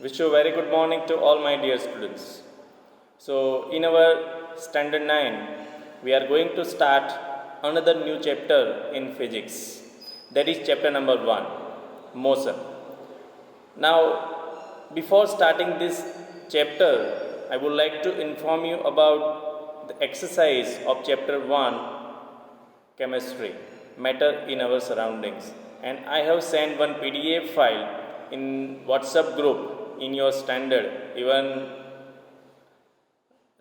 Wish you a very good morning to all my dear students. So, in our standard 9, we are going to start another new chapter in physics. That is chapter number 1, motion. Now, before starting this chapter, I would like to inform you about the exercise of chapter 1, chemistry, matter in our surroundings. And I have sent one PDF file in WhatsApp group in your standard, even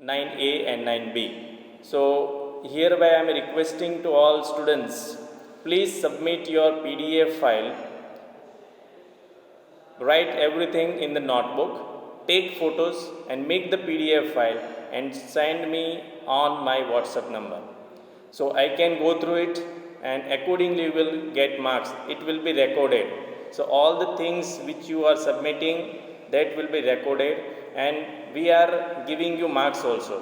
9A and 9B. So, hereby I am requesting to all students, please submit your PDF file, write everything in the notebook, take photos and make the PDF file and send me on my WhatsApp number. So, I can go through it and accordingly you will get marks. It will be recorded. So, all the things which you are submitting, that will be recorded and we are giving you marks also.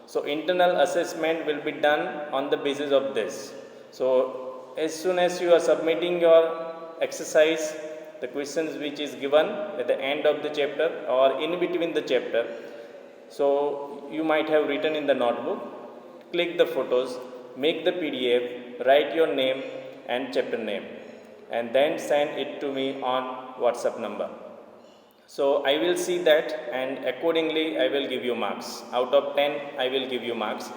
So, internal assessment will be done on the basis of this. So, as soon as you are submitting your exercise, the questions which is given at the end of the chapter or in between the chapter, so you might have written in the notebook, click the photos, make the PDF, write your name and chapter name and then send it to me on WhatsApp number. So, I will see that and accordingly I will give you marks. Out of 10, I will give you marks.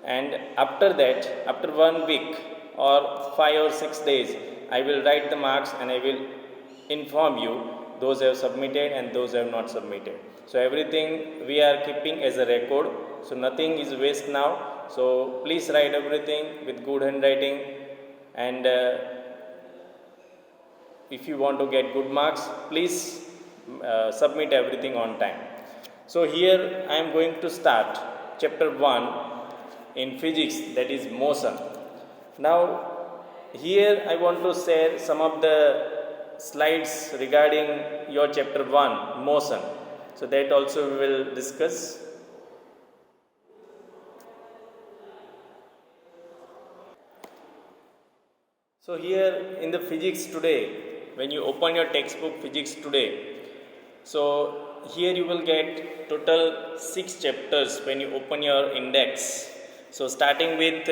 And after that, after 1 week or 5 or 6 days, I will write the marks and I will inform you those have submitted and those have not submitted. So, everything we are keeping as a record. So, nothing is waste now. So, please write everything with good handwriting and if you want to get good marks, please submit everything on time. So, here I am going to start chapter 1 in physics, that is motion. Now, here I want to share some of the slides regarding your chapter 1 motion. So, that also we will discuss. So, here in the physics today, when you open your textbook physics today, so here you will get total 6 chapters when you open your index. So, starting with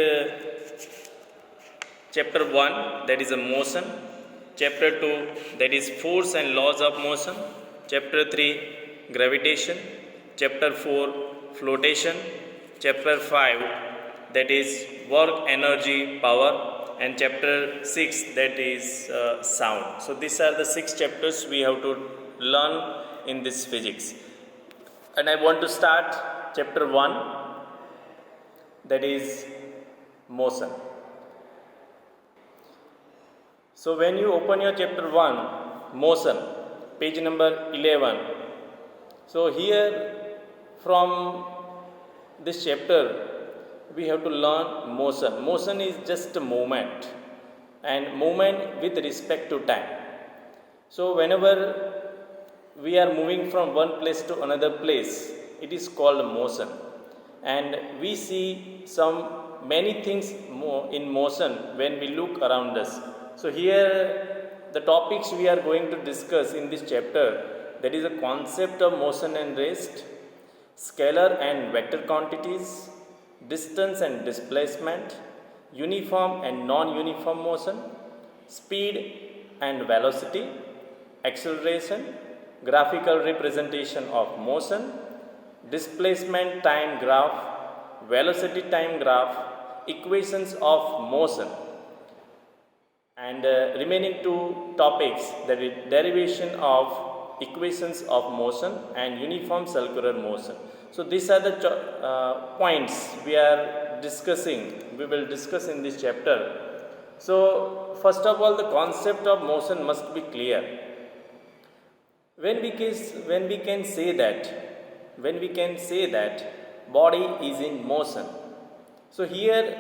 chapter 1, that is a motion, chapter 2, that is force and laws of motion, chapter 3, gravitation, chapter 4, flotation, chapter 5, that is work, energy, power, and chapter 6, that is sound. So, these are the 6 chapters we have to learn in this physics. And I want to start chapter 1, that is motion. So, when you open your chapter 1, motion, page number 11. So, here from this chapter, we have to learn motion. Motion is just a movement and movement with respect to time. So, whenever we are moving from one place to another place, it is called motion. And we see many things in motion when we look around us. So, here the topics we are going to discuss in this chapter, that is a concept of motion and rest, scalar and vector quantities, distance and displacement, uniform and non-uniform motion, speed and velocity, acceleration, graphical representation of motion, displacement time graph, velocity time graph, equations of motion, and remaining 2 topics, that is derivation of equations of motion and uniform circular motion. So, these are the points we are discussing, we will discuss in this chapter. So, first of all, the concept of motion must be clear. When we can say that body is in motion. So, here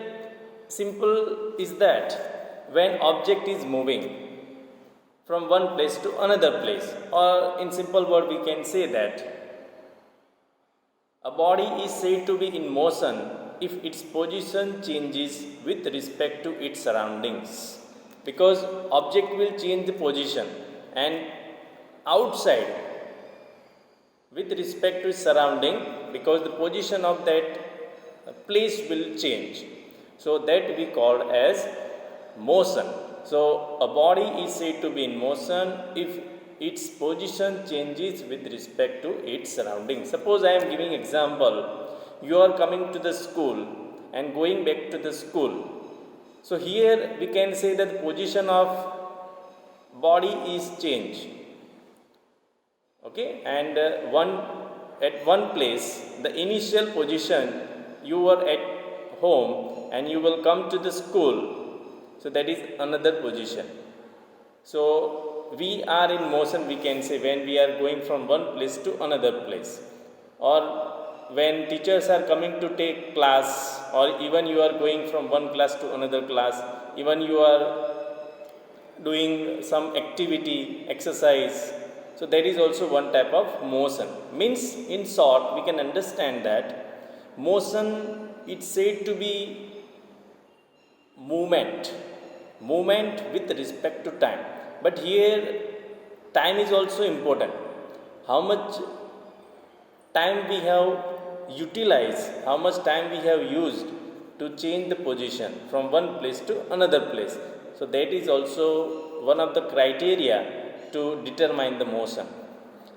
simple is that when object is moving from one place to another place, or in simple word we can say that a body is said to be in motion if its position changes with respect to its surroundings, because object will change the position and outside with respect to its surrounding, because the position of that place will change. So that we call as motion. So a body is said to be in motion if its position changes with respect to its surroundings. Suppose I am giving example, you are coming to the school and going back to the school. So here we can say that the position of body is changed. Okay, and at one place, the initial position, you were at home and you will come to the school. So that is another position. So we are in motion, we can say, when we are going from one place to another place, or when teachers are coming to take class, or even you are going from one class to another class, even you are doing some activity, exercise. So that is also one type of motion. Means, in short, we can understand that motion is said to be movement with respect to time. But here time is also important. How much time we have utilized, how much time we have used to change the position from one place to another place. So that is also one of the criteria to determine the motion.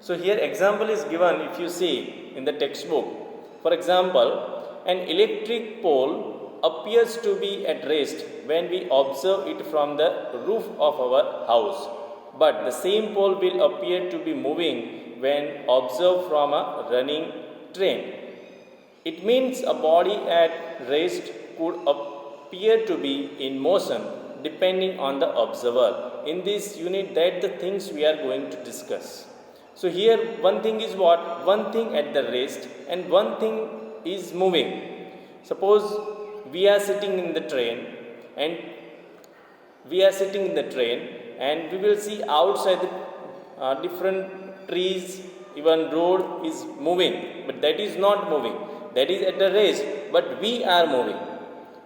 So here example is given, if you see in the textbook. For example, an electric pole appears to be at rest when we observe it from the roof of our house, but the same pole will appear to be moving when observed from a running train. It means a body at rest could appear to be in motion depending on the observer. In this unit, that the things we are going to discuss. So here one thing is what? One thing at the rest and one thing is moving. Suppose we are sitting in the train and we will see outside the different trees, even road is moving, but that is not moving. That is at the rest, but we are moving.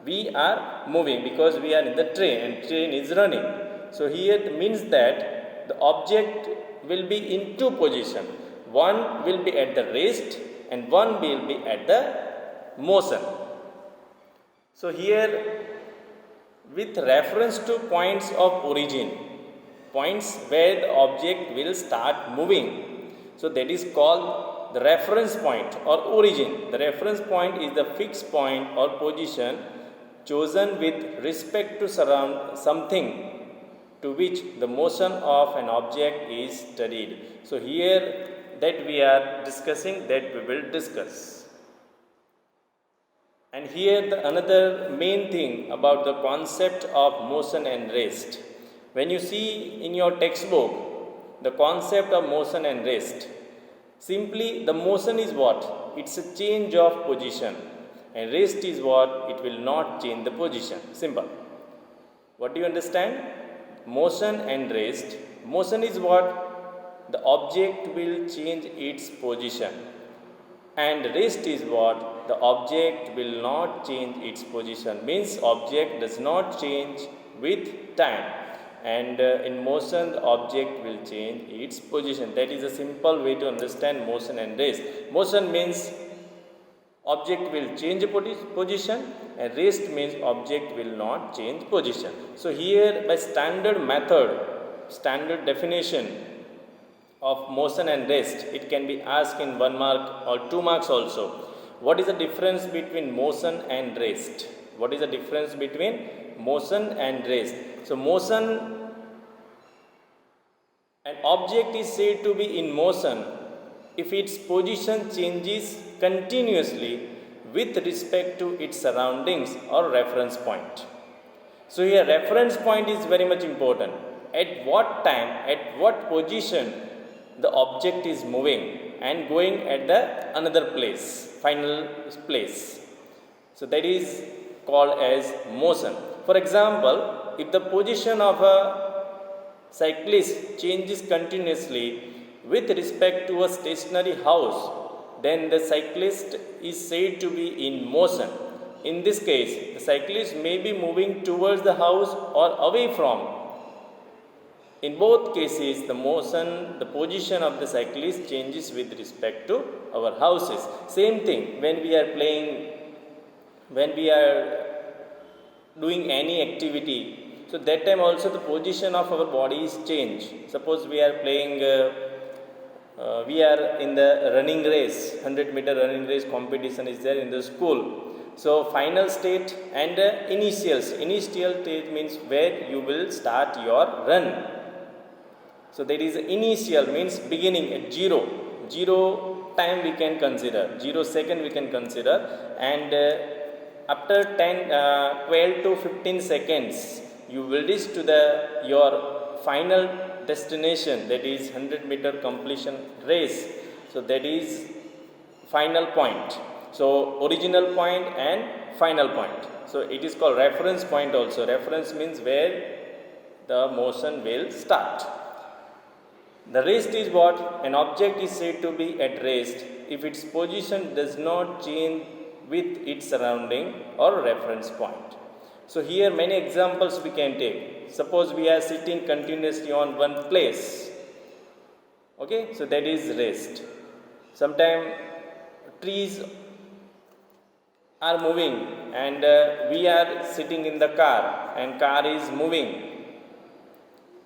We are moving because we are in the train and train is running. So here it means that the object will be in two positions. One will be at the rest and one will be at the motion. So here, with reference to points of origin, points where the object will start moving, so that is called the reference point or origin. The reference point is the fixed point or position chosen with respect to surround something to which the motion of an object is studied. So here that we are discussing, that we will discuss. And here another main thing about the concept of motion and rest. When you see in your textbook the concept of motion and rest, simply the motion is what? It's a change of position. And rest is what? It will not change the position. Simple. What do you understand? Motion and rest. Motion is what? The object will change its position. And rest is what? The object will not change its position. Means object does not change with time. And in motion, the object will change its position. That is a simple way to understand motion and rest. Motion means object will change position, and rest means object will not change position. So here by standard method, standard definition of motion and rest, it can be asked in 1 mark or 2 marks also. What is the difference between motion and rest? What is the difference between motion and rest? So motion, an object is said to be in motion if its position changes continuously with respect to its surroundings or reference point. So here reference point is very much important. At what time, at what position the object is moving and going at the another place, final place. So that is called as motion. For example, if the position of a cyclist changes continuously with respect to a stationary house, then the cyclist is said to be in motion. In this case, the cyclist may be moving towards the house or away from. In both cases, the motion, the position of the cyclist changes with respect to our houses. Same thing when we are playing, when we are doing any activity. So that time also the position of our body is changed. Suppose we are playing, we are in the running race, 100-meter running race competition is there in the school. So final state and initial state means where you will start your run. So that is initial means beginning at zero time we can consider, 0 second we can consider, and after 12 to 15 seconds you will reach to your final destination, that is 100-meter completion race. So that is final point. So original point and final point. So it is called reference point also. Reference means where the motion will start. The rest is what? An object is said to be at rest if its position does not change with its surrounding or reference point. So here many examples we can take. Suppose we are sitting continuously on one place. Okay, so that is rest. Sometimes trees are moving and we are sitting in the car and car is moving.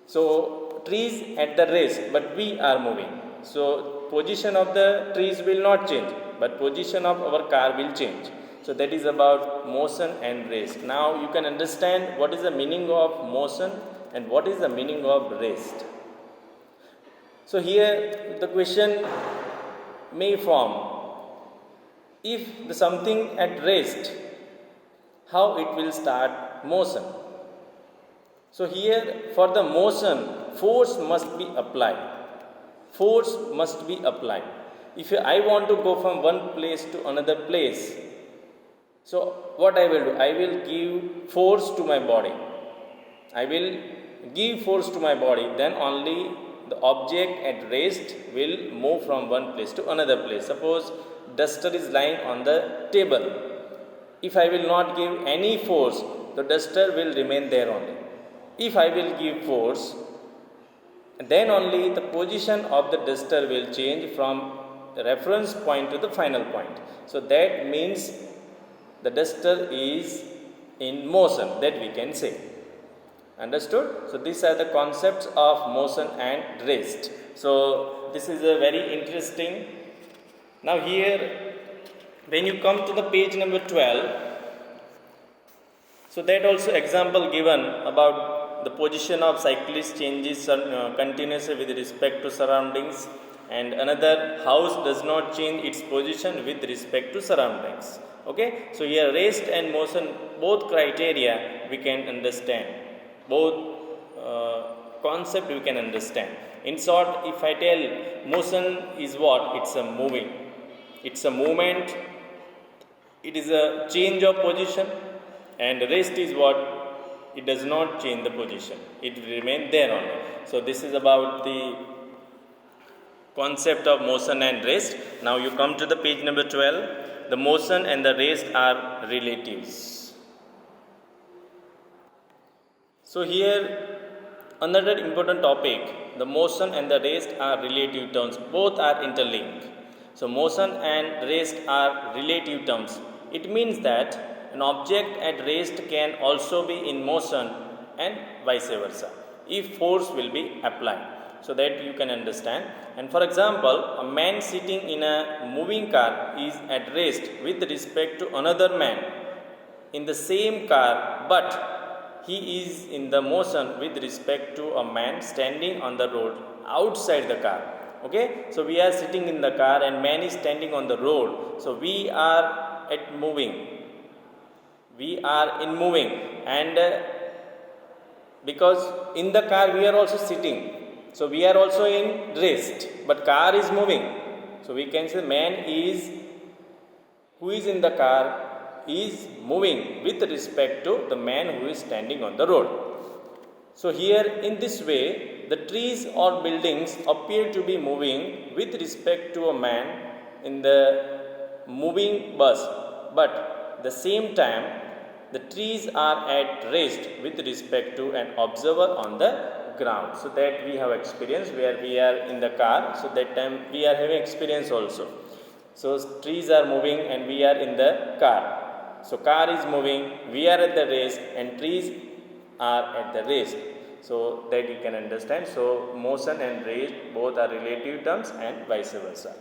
So trees at the rest, but we are moving. So position of the trees will not change, but position of our car will change. So that is about motion and rest. Now you can understand what is the meaning of motion and what is the meaning of rest. So here the question may form, if the something at rest, how it will start motion? So here for the motion, force must be applied. Force must be applied. If I want to go from one place to another place, so what I will do? I will give force to my body. I will give force to my body, then only the object at rest will move from one place to another place. Suppose duster is lying on the table. If I will not give any force, the duster will remain there only. If I will give force, then only the position of the duster will change from the reference point to the final point. So that means the duster is in motion, that we can say. Understood? So these are the concepts of motion and rest. So this is a very interesting. Now here, when you come to the page number 12, so that also example given about the position of cyclist changes continuously with respect to surroundings, and another house does not change its position with respect to surroundings. Okay, so here rest and motion, both criteria we can understand, both concept we can understand. In short, if I tell motion is what? It's a moving, it's a movement, it is a change of position, and rest is what? It does not change the position, it will remain there only. So this is about the concept of motion and rest. Now you come to the page number 12. The motion and the rest are relatives. So here another important topic, the motion and the rest are relative terms, both are interlinked. So motion and rest are relative terms. It means that an object at rest can also be in motion and vice versa if force will be applied. So that you can understand. And for example, a man sitting in a moving car is at rest with respect to another man in the same car, but he is in the motion with respect to a man standing on the road outside the car. Okay, so we are sitting in the car and man is standing on the road. So we are at moving. We are in moving, and because in the car we are also sitting. So we are also in rest, but car is moving. So we can say man is, who is in the car, is moving with respect to the man who is standing on the road. So here in this way, the trees or buildings appear to be moving with respect to a man in the moving bus, but at the same time the trees are at rest with respect to an observer on the ground. So that we have experience where we are in the car. So that time we are having experience also. So trees are moving and we are in the car. So car is moving, we are at the rest, and trees are at the rest. So that you can understand. So motion and rest both are relative terms and vice versa.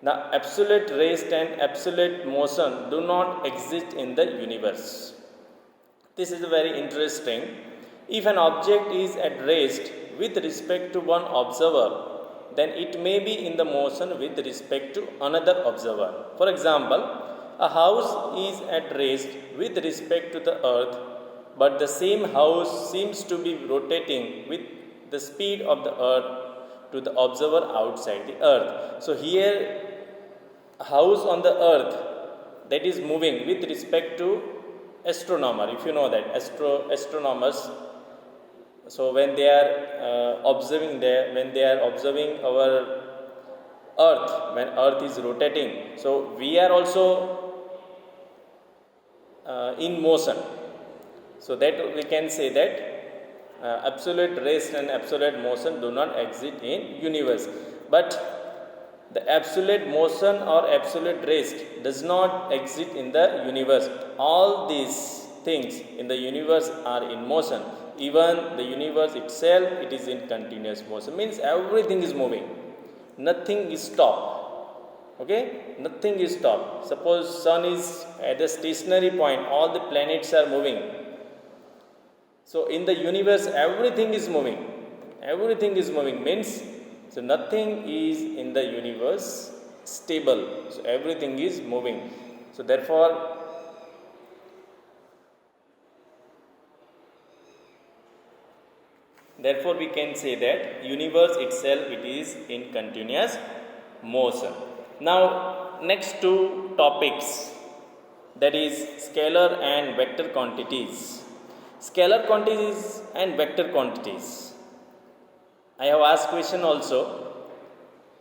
Now absolute rest and absolute motion do not exist in the universe. This is very interesting. If an object is at rest with respect to one observer, then it may be in the motion with respect to another observer. For example, a house is at rest with respect to the earth, but the same house seems to be rotating with the speed of the earth to the observer outside the earth. So here, a house on the earth that is moving with respect to astronomer, if you know that astronomers. So when they are observing our earth, when earth is rotating, so we are also in motion. So that we can say that absolute rest and absolute motion do not exist in universe. But the absolute motion or absolute rest does not exist in the universe. All these things in the universe are in motion. Even the universe itself, it is in continuous motion. Means everything is moving. Nothing is stopped. Okay? Nothing is stopped. Suppose sun is at a stationary point, all the planets are moving. So in the universe, everything is moving. Everything is moving means, so nothing is in the universe stable. So everything is moving. So therefore we can say that universe itself, it is in continuous motion. Now next two topics, that is scalar and vector quantities. Scalar quantities and vector quantities. I have asked question also.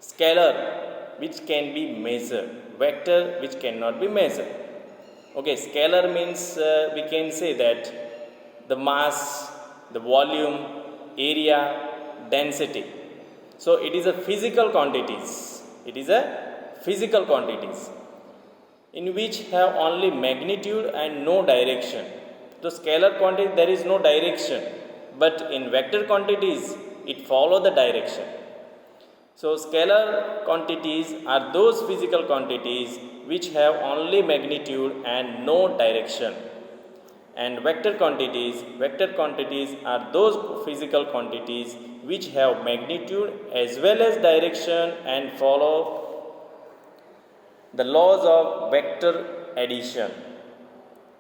Scalar, which can be measured, vector, which cannot be measured. Okay, scalar means we can say that the mass, the volume, area, density. So it is a physical quantities. It is a physical quantities in which have only magnitude and no direction. So scalar quantity, there is no direction, but in vector quantities it follow the direction. So scalar quantities are those physical quantities which have only magnitude and no direction. And vector quantities are those physical quantities which have magnitude as well as direction and follow the laws of vector addition.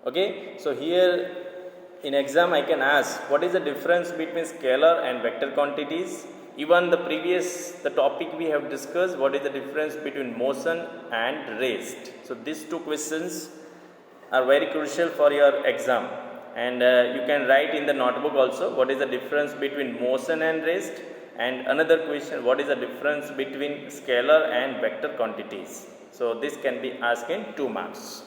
Okay, so here in exam I can ask, what is the difference between scalar and vector quantities? Even the topic we have discussed, what is the difference between motion and rest? So these two questions are very crucial for your exam, and you can write in the notebook also, what is the difference between motion and rest, and another question, what is the difference between scalar and vector quantities. So this can be asked in 2 marks.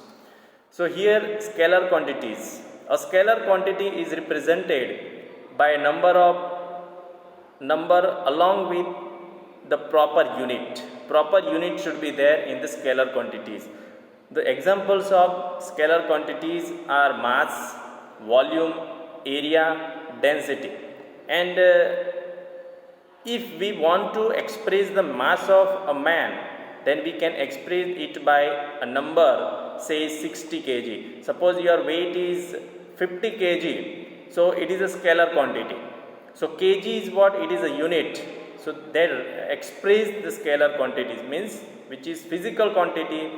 So here scalar quantities. A scalar quantity is represented by a number along with the proper unit. Proper unit should be there in the scalar quantities. The examples of scalar quantities are mass, volume, area, density. And if we want to express the mass of a man, then we can express it by a number, say 60 kg. Suppose your weight is 50 kg, so it is a scalar quantity. So kg is what? It is a unit. So there express the scalar quantities means which is physical quantity.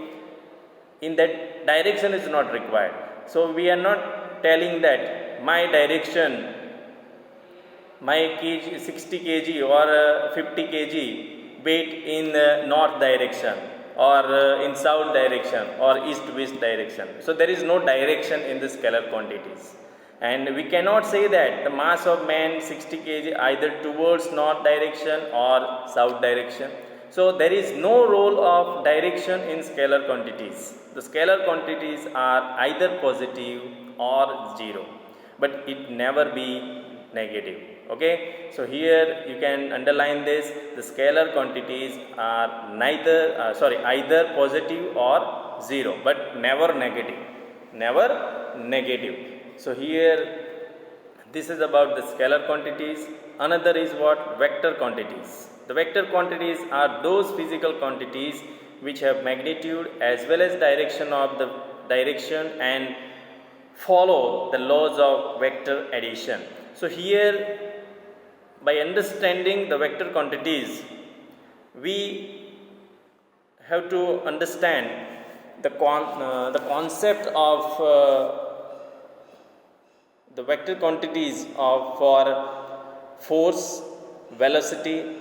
In that direction is not required. So we are not telling that my direction, my kg 60 kg or 50 kg weight in north direction or in south direction or east-west direction. So there is no direction in the scalar quantities. And we cannot say that the mass of man 60 kg either towards north direction or south direction. So there is no role of direction in scalar quantities. The scalar quantities are either positive or zero, but it never be negative. Okay, so here you can underline this: the scalar quantities are either positive or zero, but never negative, never negative. So here this is about the scalar quantities. Another is what? Vector quantities. The vector quantities are those physical quantities which have magnitude as well as direction and follow the laws of vector addition. So here, by understanding the vector quantities, we have to understand the concept of the vector quantities for force, velocity,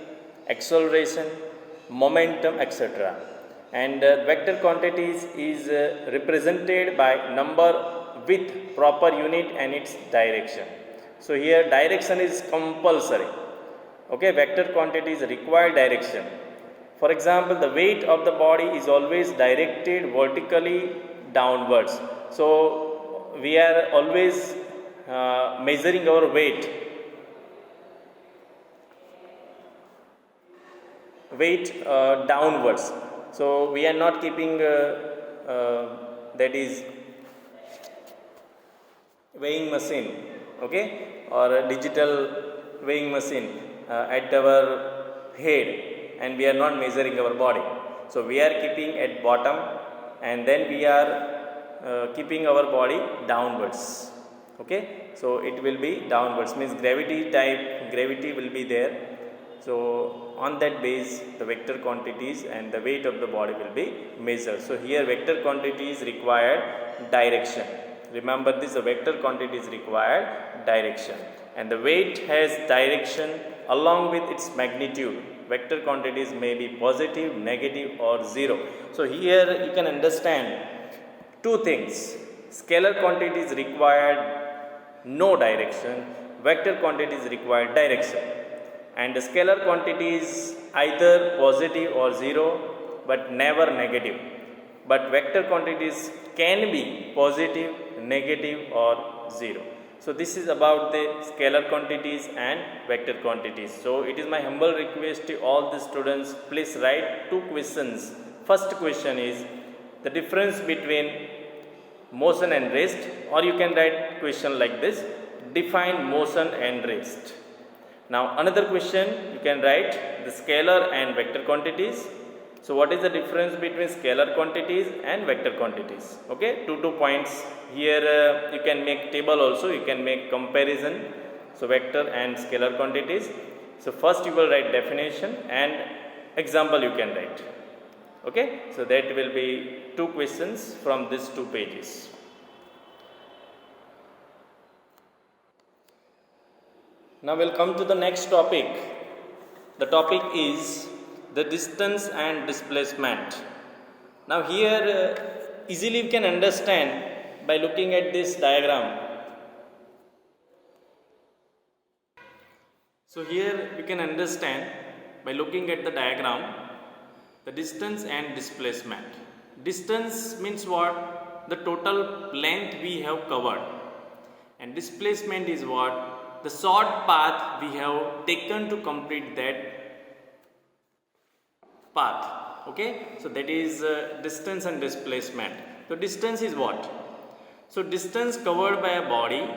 acceleration, momentum, etc. And vector quantities is represented by number with proper unit and its direction. So here direction is compulsory. Okay, vector quantities require direction. For example, the weight of the body is always directed vertically downwards. So we are always measuring our weight downwards. So we are not keeping that is weighing machine, okay, or a digital weighing machine at our head, and we are not measuring our body. So we are keeping at bottom, and then we are keeping our body downwards. Okay, so it will be downwards, means gravity will be there. So on that base, the vector quantities and the weight of the body will be measured. So here vector quantities require direction. Remember this, the vector quantities require direction, and the weight has direction along with its magnitude. Vector quantities may be positive, negative or zero. So here you can understand two things: scalar quantities required no direction, vector quantities require direction. And the scalar quantities either positive or zero, but never negative. But vector quantities can be positive, negative or zero. So this is about the scalar quantities and vector quantities. So it is my humble request to all the students, please write two questions. First question is the difference between motion and rest, or you can write question like this: define motion and rest. Now another question you can write the scalar and vector quantities. So what is the difference between scalar quantities and vector quantities? Okay, two points here. You can make table also, you can make comparison. So vector and scalar quantities. So first you will write definition and example you can write. Okay, so that will be two questions from these 2 pages. Now we'll come to the next topic. The topic is the distance and displacement. Now here easily we can understand by looking at this diagram. So here we can understand by looking at the diagram the distance and displacement. Distance means what? The total length we have covered, and displacement is what? The short path we have taken to complete that path. Okay, so that is distance and displacement. So distance is what? So distance covered by a body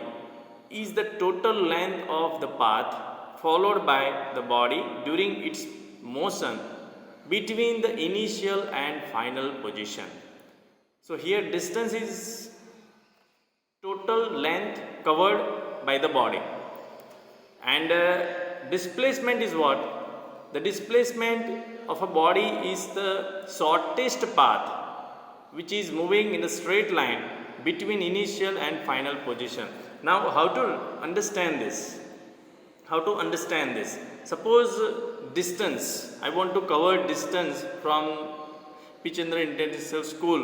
is the total length of the path followed by the body during its motion between the initial and final position. So here distance is total length covered by the body, and displacement is what? The displacement of a body is the shortest path which is moving in a straight line between initial and final position. Now how to understand this? Suppose distance, I want to cover distance from P. Chandra International School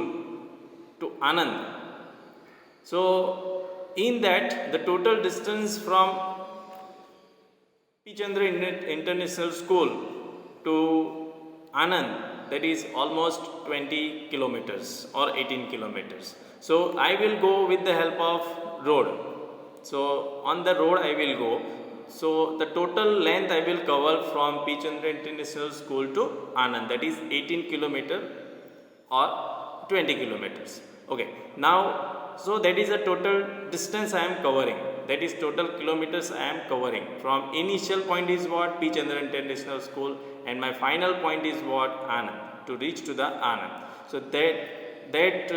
to Anand. So in that, the total distance from P. Chandra International School to Anand, that is almost 20 kilometers or 18 kilometers. So I will go with the help of road. So on the road I will go. So the total length I will cover from P. Chandra International School to Anand, that is 18 kilometer or 20 kilometers. Okay, now so that is the total distance I am covering, that is total kilometers I am covering. From initial point is what, P. Chandra International School, and my final point is what, Anand, to reach to the Anand. So that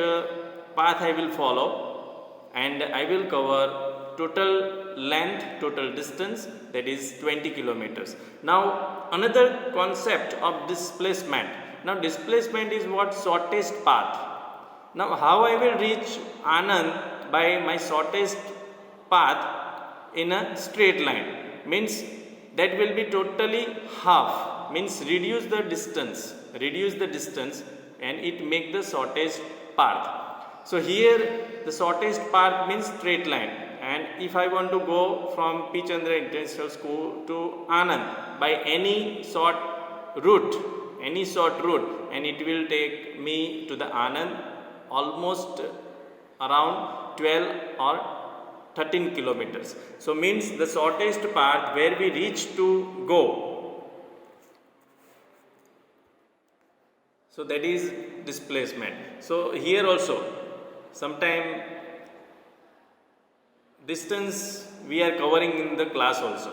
path I will follow, and I will cover total length, total distance, that is 20 kilometers. Now another concept of displacement. Now displacement is what, shortest path. Now how I will reach Anand by my shortest path in a straight line, means that will be totally half, means reduce the distance and it make the shortest path. So here the shortest path means straight line, and if I want to go from P. Chandra International School to Anand by any short route, and it will take me to the Anand almost around 12 or 13 kilometers. So means the shortest path where we reach to go. So that is displacement. So here also sometime distance we are covering in the class also.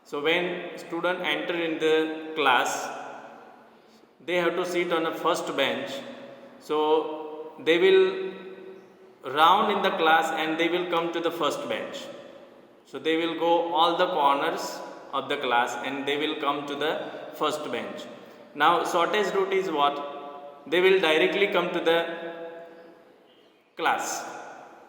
So when student enter in the class, they have to sit on the first bench. So they will round in the class and they will come to the first bench. So they will go all the corners of the class and they will come to the first bench. Now shortest route is what? They will directly come to the class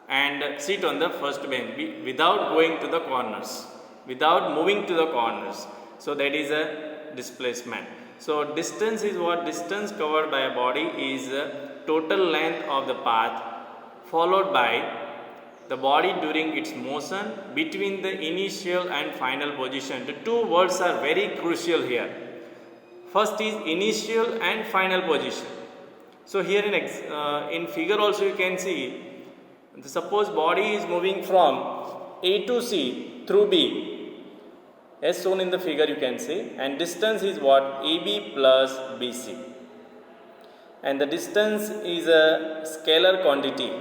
and sit on the first bench without going to the corners, without moving to the corners. So that is a displacement. So distance is what? Distance covered by a body is total length of the path followed by the body during its motion between the initial and final position. The two words are very crucial here. First is initial and final position. So here in figure also you can see, suppose body is moving from A to C through B, as shown in the figure you can see, and distance is what? AB plus BC, and the distance is a scalar quantity.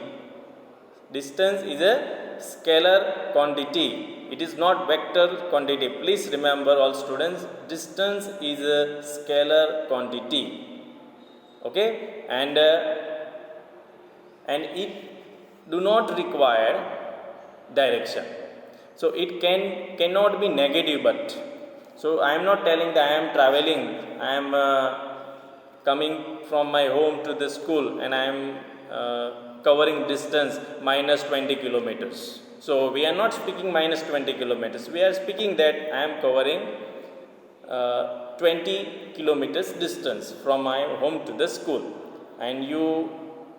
Distance is a scalar quantity, it is not vector quantity. Please remember all students, distance is a scalar quantity. Okay, and it do not require direction. So it cannot be negative, but so I am not telling that I am traveling, I am coming from my home to the school and I am covering distance minus 20 kilometers. So we are not speaking minus 20 kilometers, we are speaking that I am covering 20 kilometers distance from my home to the school, and you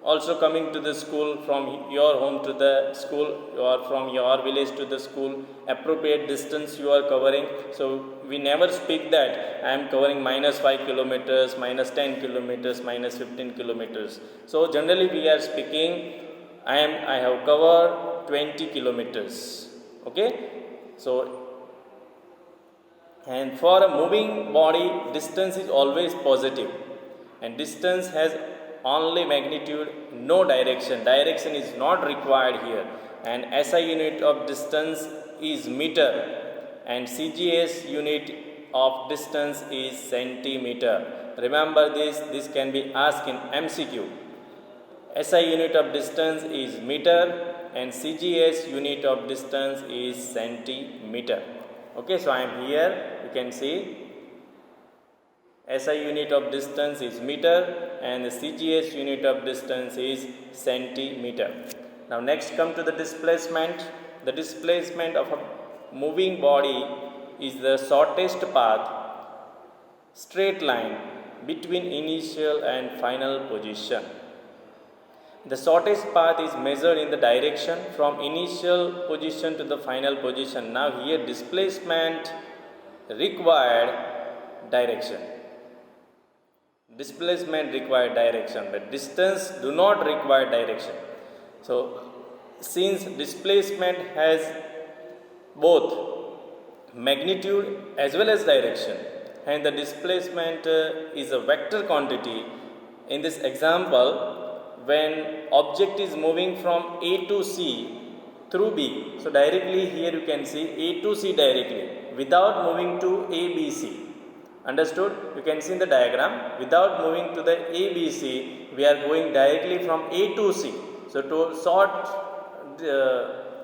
also coming to the school from your home to the school or from your village to the school, appropriate distance you are covering. So we never speak that I am covering minus 5 kilometers, minus 10 kilometers, minus 15 kilometers. So generally we are speaking I have covered 20 kilometers. Okay, so and for a moving body distance is always positive, and distance has only magnitude, no direction. Direction is not required here, and SI unit of distance is meter and CGS unit of distance is centimeter. Remember this can be asked in MCQ. SI unit of distance is meter and CGS unit of distance is centimeter. Okay, so I am here, you can see SI unit of distance is meter and the CGS unit of distance is centimeter. Now next come to the displacement. The displacement of a moving body is the shortest path, straight line between initial and final position. The shortest path is measured in the direction from initial position to the final position. Now here displacement required direction. Displacement require direction, but distance do not require direction. So since displacement has both magnitude as well as direction, and the displacement is a vector quantity. In this example, when object is moving from A to C through B, so directly here you can see A to C directly without moving to A, B, C. Understood? You can see in the diagram, without moving to the A, B, C, we are going directly from A to C. So to short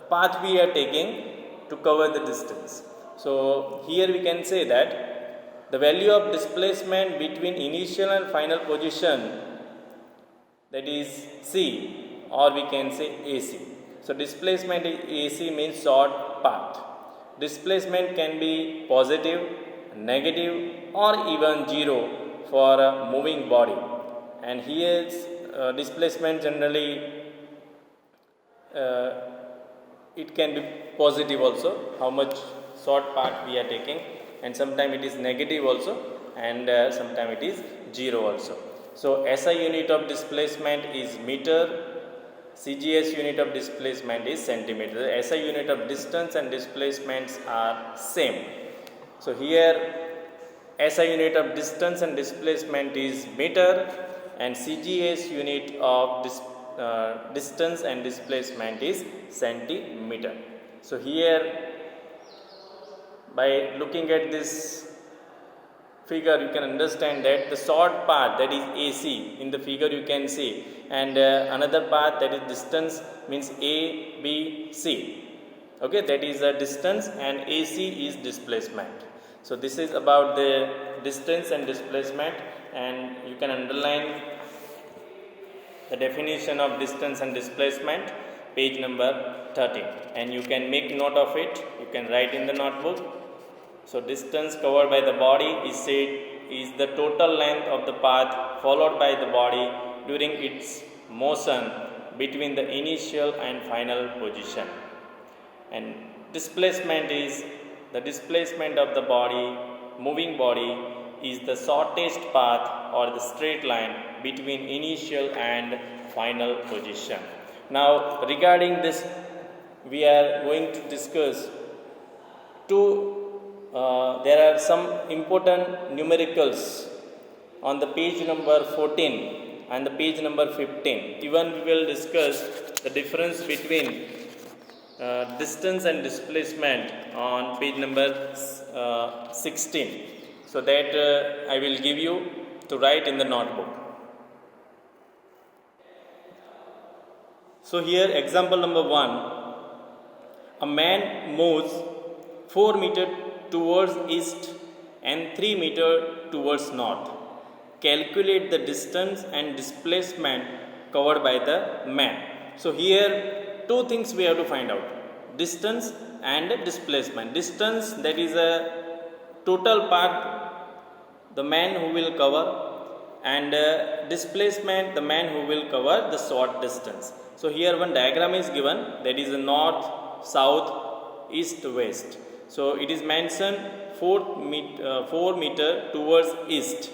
path we are taking to cover the distance. So here we can say that the value of displacement between initial and final position, that is C, or we can say AC. So displacement AC means short path. Displacement can be positive, negative, or even zero for a moving body. And here's displacement generally it can be positive also, how much short path we are taking, and sometimes it is negative also, and sometimes it is zero also. So SI unit of displacement is meter, CGS unit of displacement is centimeter. The SI unit of distance and displacements are same. So here SI unit of distance and displacement is meter, and CGS unit of distance and displacement is centimeter. So here, by looking at this figure, you can understand that the short path, that is AC, in the figure you can see, and another path, that is distance, means A, B, C. Okay, that is the distance, and AC is displacement. So this is about the distance and displacement, and you can underline the definition of distance and displacement, page number 13, and you can make note of it, you can write in the notebook. So distance covered by the body is said is the total length of the path followed by the body during its motion between the initial and final position. And displacement is the displacement of the body, moving body, is the shortest path or the straight line between initial and final position. Now regarding this, we are going to discuss there are some important numericals on the page number 14 and the page number 15. Even we will discuss the difference between distance and displacement on page number 16. So that I will give you to write in the notebook. So here example number 1, a man moves 4 meter towards east and 3 meter towards north. Calculate the distance and displacement covered by the man. So here two things we have to find out: distance and displacement. Distance, that is a total path the man who will cover, and displacement, the man who will cover the short distance. So here one diagram is given, that is north, south, east, west. So it is mentioned 4 meter towards east.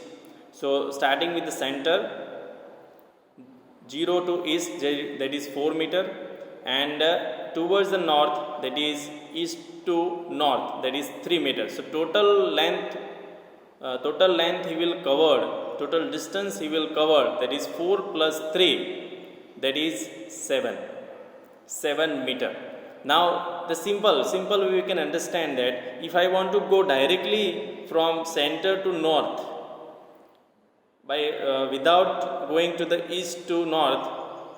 So starting with the center, 0 to east, that is 4 meter, and towards the north, that is east to north, that is 3 meters. So total length he will cover, total distance he will cover, that is 4 plus 3, that is 7 meter. Now the simple we can understand that if I want to go directly from center to north, by without going to the east to north,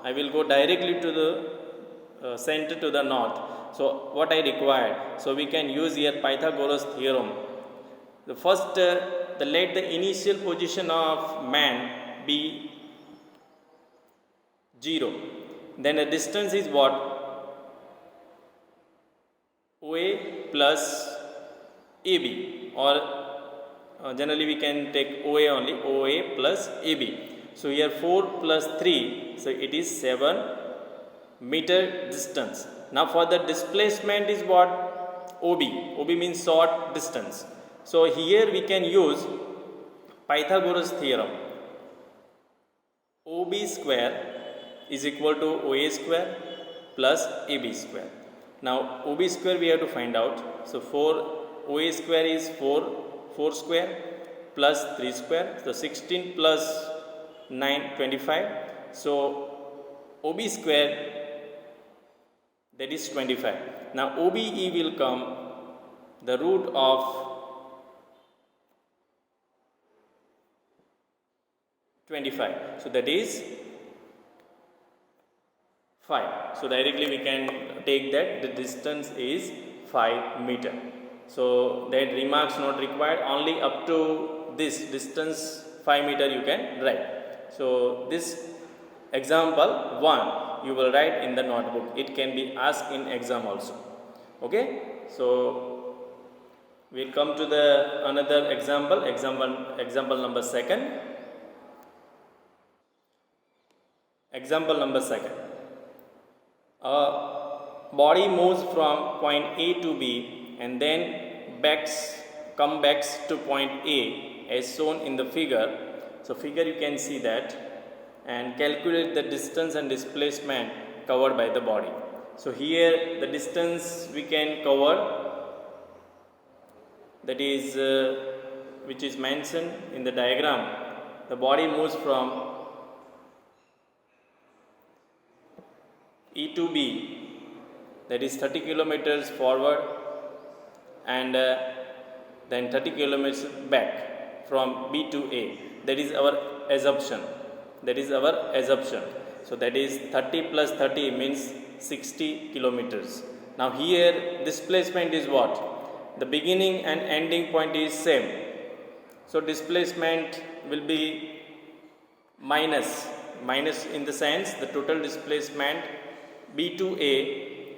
I will go directly to the center to the north. So what I required, so we can use here Pythagoras theorem. The first, let the initial position of man be 0. Then the distance is what? OA plus AB, or generally we can take OA only, OA plus AB. So here 4 plus 3, so it is 7 meter distance. Now for the displacement is what? OB. OB means short distance. So here we can use Pythagoras theorem. OB square is equal to OA square plus AB square. Now OB square we have to find out. So 4 OA square is 4 square plus 3 square. So 16 plus 9, 25. So OB square, that is 25. Now OBE will come the root of 25. So that is 5. So directly we can take that the distance is 5 meter. So that remarks not required, only up to this distance 5 meter you can write. So this example 1 you will write in the notebook. It can be asked in exam also. Okay. So we'll come to the another example number 2. Example number 2. A body moves from point A to B and then come back to point A as shown in the figure. So figure you can see that, and calculate the distance and displacement covered by the body. So here the distance we can cover, that is which is mentioned in the diagram. The body moves from E to B, that is 30 kilometers forward, and then 30 kilometers back from B to A. That is our assumption. So that is 30 plus 30 means 60 kilometers. Now here displacement is what? The beginning and ending point is same. So displacement will be minus in the sense the total displacement B to A,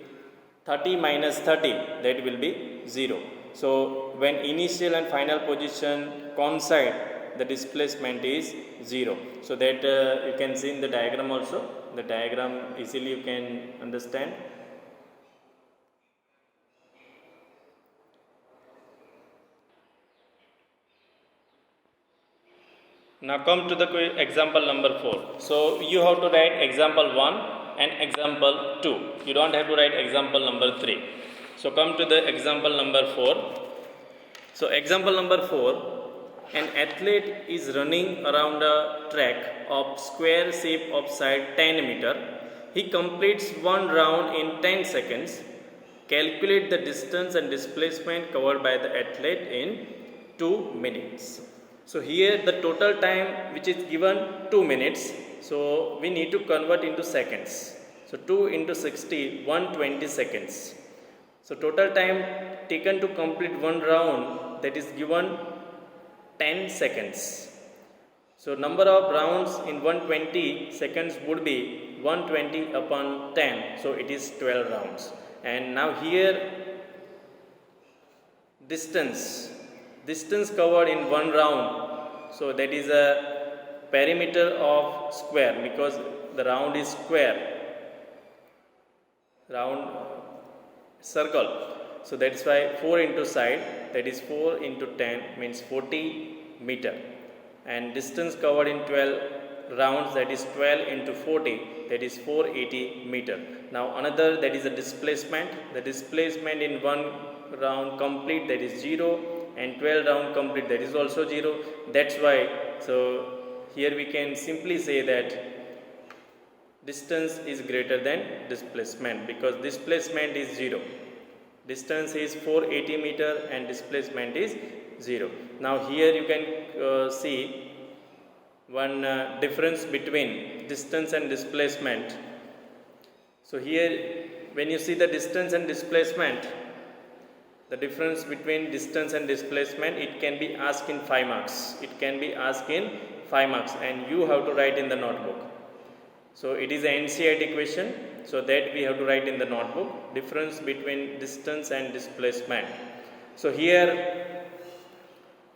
30 minus 30, that will be 0. So when initial and final position coincide, the displacement is 0. So that you can see in the diagram also. The diagram easily you can understand. Now come to the example number 4. So you have to write example 1 and example 2. You don't have to write example number 3. So come to the example number 4. So example number 4, an athlete is running around a track of square shape of side 10 meter. He completes one round in 10 seconds. Calculate the distance and displacement covered by the athlete in 2 minutes. So here the total time which is given 2 minutes. So we need to convert into seconds. So 2 into 60, 120 seconds. So total time taken to complete one round, that is given 10 seconds. So number of rounds in 120 seconds would be 120 upon 10. So it is 12 rounds. And now here distance covered in one round. So that is a perimeter of square, because the round is square, round circle. So that's why 4 into side, that is 4 into 10 means 40 meter, and distance covered in 12 rounds, that is 12 into 40, that is 480 meter. Now another, that is a displacement. The displacement in one round complete, that is 0, and 12 round complete, that is also 0. That's why, so here we can simply say that distance is greater than displacement, because displacement is 0. Distance is 480 meter and displacement is 0. Now here you can see one difference between distance and displacement. So here when you see the distance and displacement, the difference between distance and displacement, it can be asked in 5 marks. It can be asked in 5 marks, and you have to write in the notebook. So it is an NCERT question, so that we have to write in the notebook, difference between distance and displacement. So here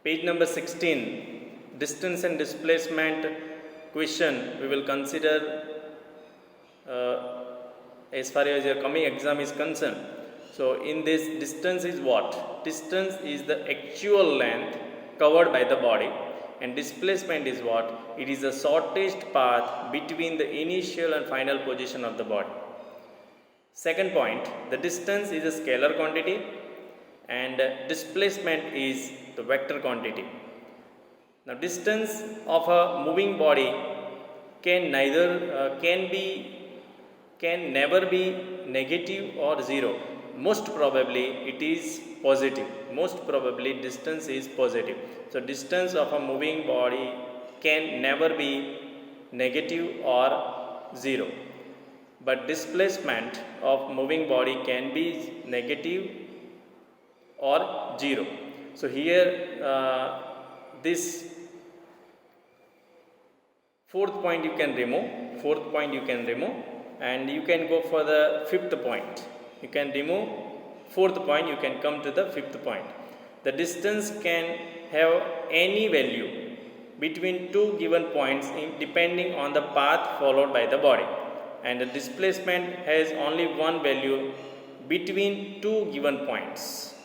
page number 16, distance and displacement question we will consider as far as your coming exam is concerned. So in this, distance is what? Distance is the actual length covered by the body, and displacement is what? It is the shortest path between the initial and final position of the body. Second point, the distance is a scalar quantity and displacement is the vector quantity. Now distance of a moving body can never be negative or zero. Most probably it is positive. Most probably distance is positive. So distance of a moving body can never be negative or zero. But displacement of moving body can be negative or zero. So here this fourth point you can remove, and you can go for the fifth point. You can remove fourth point, you can come to the fifth point. The distance can have any value between two given points depending on the path followed by the body, and the displacement has only one value between two given points.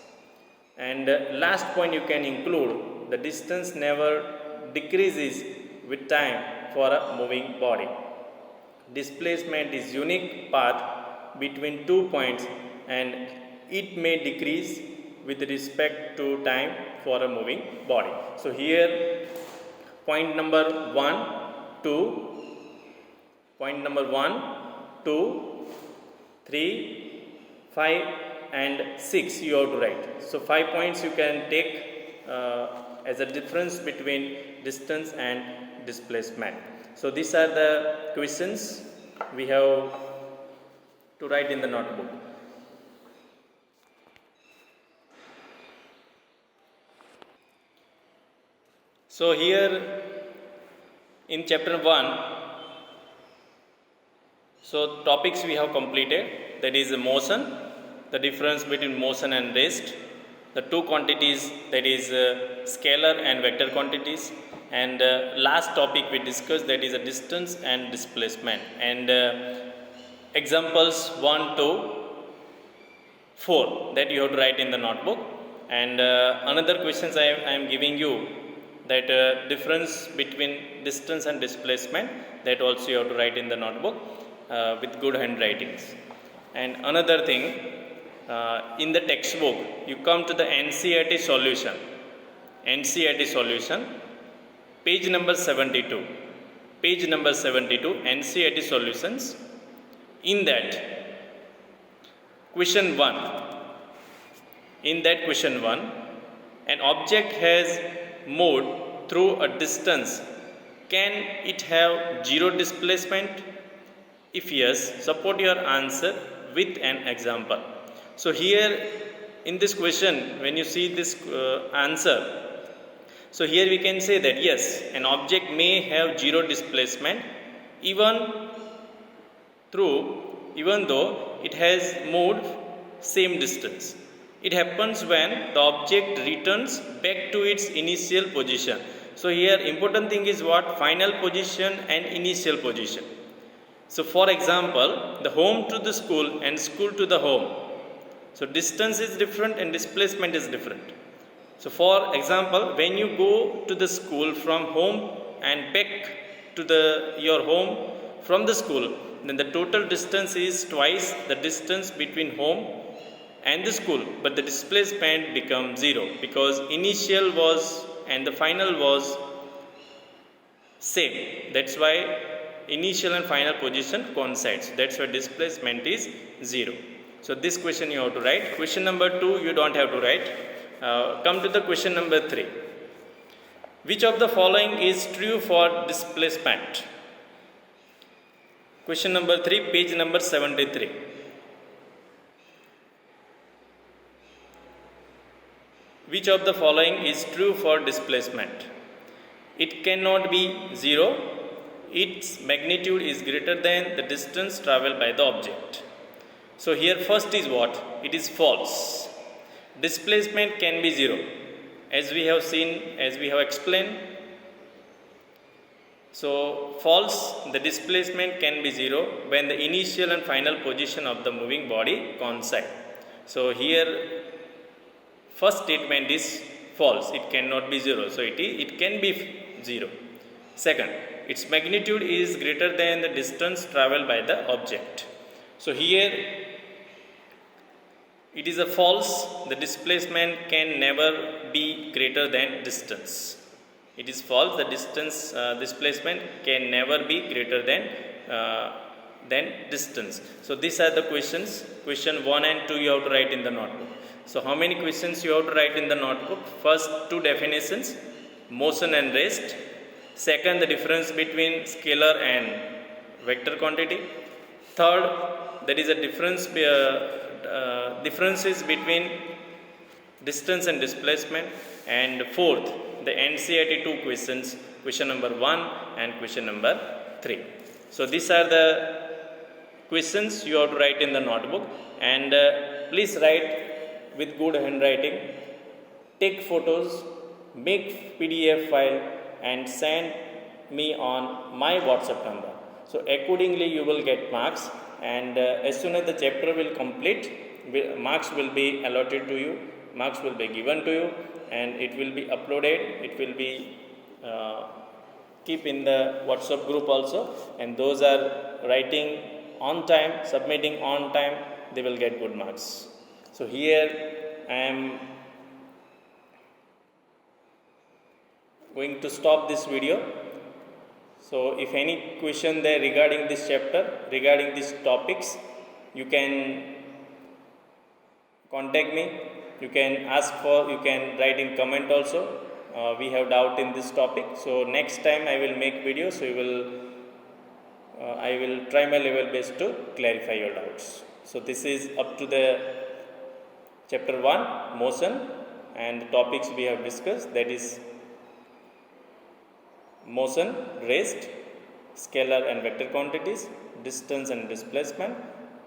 And last point you can include, the distance never decreases with time for a moving body. Displacement is unique path between two points, and it may decrease with respect to time for a moving body. So here point number 1, 2, 3, 5 and 6 you have to write. So 5 points you can take as a difference between distance and displacement. So these are the questions we have to write in the notebook. So here in chapter 1, so topics we have completed, that is motion, the difference between motion and rest, the two quantities, that is scalar and vector quantities, and last topic we discussed, that is a distance and displacement, and examples 1 to 4 that you have to write in the notebook. And another questions I am giving you, that difference between distance and displacement, that also you have to write in the notebook with good handwritings. And another thing, in the textbook you come to the NCERT solution, page number 72, NCERT solutions. In that question 1, an object has moved through a distance, can it have zero displacement? If yes, support your answer with an example. So here in this question, when you see this answer, so here we can say that yes, an object may have zero displacement even though it has moved same distance. It happens when the object returns back to its initial position. So here important thing is what? Final position and initial position. So for example, the home to the school and school to the home. So distance is different and displacement is different. So for example, when you go to the school from home and back to your home from the school, then the total distance is twice the distance between home and the school, but the displacement becomes zero because initial was and the final was same. That's why initial and final position coincides. That's why displacement is zero. So this question you have to write. Question number 2 you don't have to write. Come to the question number 3. Which of the following is true for displacement? Question number 3, page number 73. Which of the following is true for displacement? It cannot be zero. Its magnitude is greater than the distance traveled by the object. So here first is what? It is false. Displacement can be zero. As we have seen, as we have explained. So false, the displacement can be zero when the initial and final position of the moving body coincide. So here first statement is false, it cannot be zero. So it can be zero. Second, its magnitude is greater than the distance traveled by the object. So here It is a false. The displacement can never be greater than distance. It is false. The distance displacement can never be greater than distance. So these are the questions. Question 1 and 2 you have to write in the notebook. So how many questions you have to write in the notebook? First, 2 definitions, motion and rest. Second, the difference between scalar and vector quantity. Third, there is a differences between distance and displacement. And fourth, the NCERT 2 questions, question number 1 and question number 3. So these are the questions you have to write in the notebook, and please write with good handwriting, take photos, make PDF file and send me on my WhatsApp number. So accordingly you will get marks, and as soon as the chapter will complete, marks will be allotted to you, marks will be given to you, and it will be uploaded, it will be keep in the WhatsApp group also, and those are writing on time, submitting on time, they will get good marks. So here I am going to stop this video. So if any question there regarding this chapter, regarding these topics, you can contact me, you can ask for, you can write in comment also. We have doubt in this topic, so next time I will make video, so you will I will try my level best to clarify your doubts. So this is up to the chapter 1, motion, and the topics we have discussed, that is motion, rest, scalar and vector quantities, distance and displacement,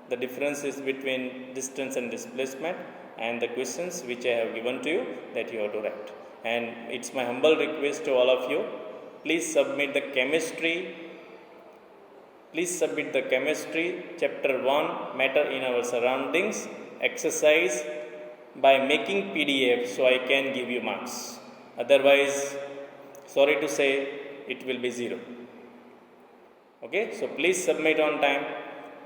the differences between distance and displacement, and the questions which I have given to you that you have to write. And it's my humble request to all of you, please submit the chemistry chapter 1, matter in our surroundings exercise by making PDF, so I can give you marks. Otherwise, sorry to say, it will be 0. Okay, so please submit on time,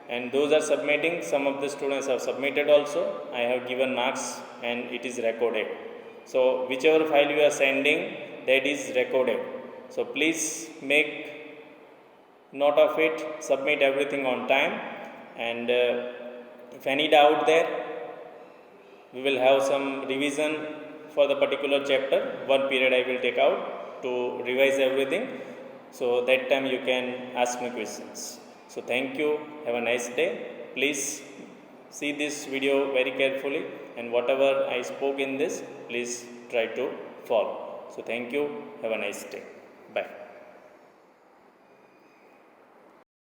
and those are submitting, some of the students have submitted also, I have given marks and it is recorded. So whichever file you are sending, that is recorded. So please make note of it, submit everything on time, and if any doubt there, we will have some revision for the particular chapter. One period I will take out to revise everything, so that time you can ask me questions. So thank you, have a nice day. Please see this video very carefully, and whatever I spoke in this, please try to follow. So thank you, have a nice day.